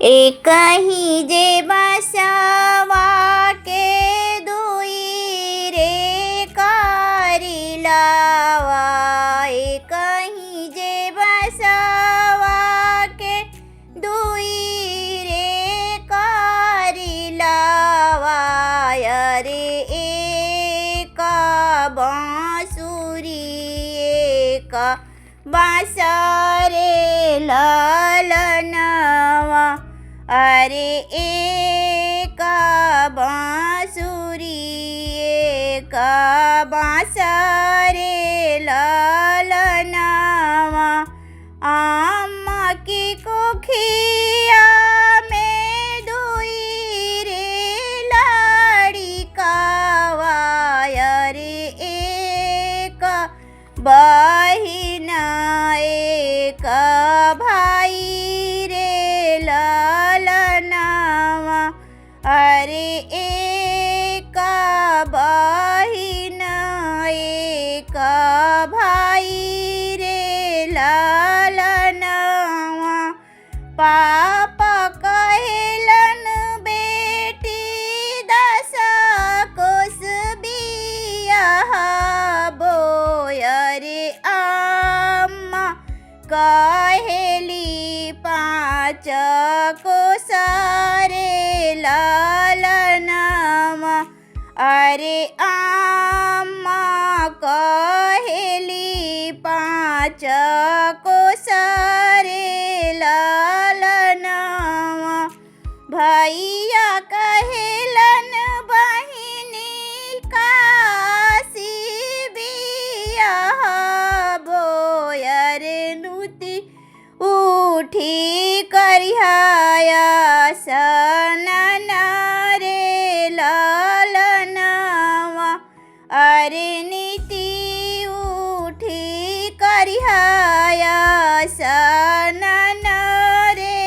एक ही जे बसवा के दुई रे करिलावा। एक ही जे बसवा के दुई रे करिलावा। अरे एक बांसुरी एक बांसरे ललनवा। अरे एक बांसुरी एक बांसरे ललनवा। अम्मा की कुखिया में दुई रे लड़िकावा। अरे एक बहिन एक भाई रे ललनवा। अरे एक बहिन एक भाई रे ललनवा। पापा कहेलन बेटी 10 कोस बियाहबो। अरे अम्मा कहेली 5 कोस रे ललनवा। अरे अम्मा कहेली 5 कोस रे ललनवा। भैया कहेलन बहिनी काशी बियाहबो। अरे नुती उठी करिहाया सनन रे ललनवा। अरे नीति उठी करिहाया सनन रे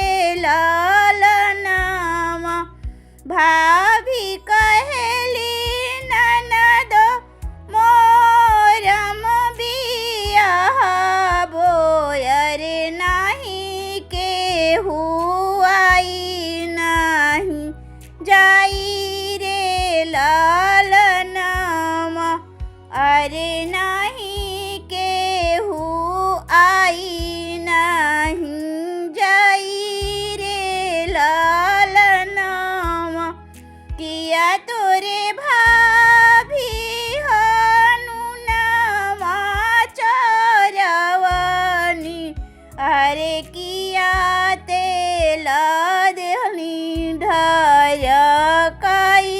ललनवा। भाभी कहेली ननद मोरम बियाहबो। अरे नहीं केहू आई नहीं जाई रे ललनवा। अरे नहीं केहू आई नहीं जाई रे ललनवा। किया तोरे भाभी हनुनवा चरवनी। अरे किया तेल देहनी ढरकाई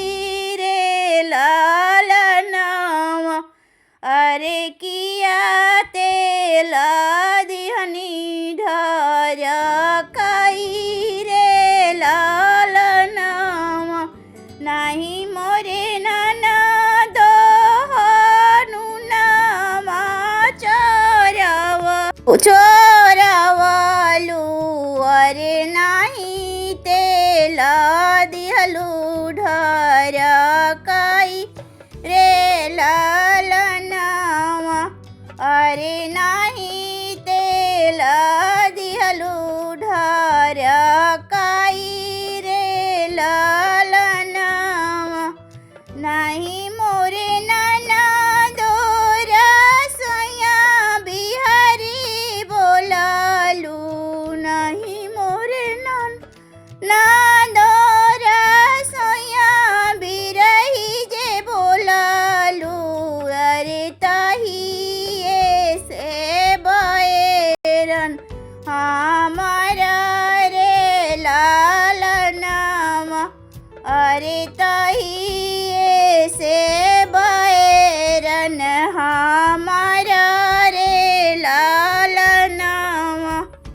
रे ललनवा। अरे किया तेल दिहनी ढरकाई रे ललनवा। नहीं मोरे ननद हनुनवा चोरवलू। अरे नहीं तेल दिहलू ढरकाई रे ललनवा। अरे नहीं तेल दिहलू ढरकाई रे ललनवा। नहीं मोरे ननदो रसोइया बिहारी बोलालू। नहीं मोरे ननदो रसोइया बिरही जे बोलालू। अरे ताहिए से बैरन हमारा रे ललनवा। अरे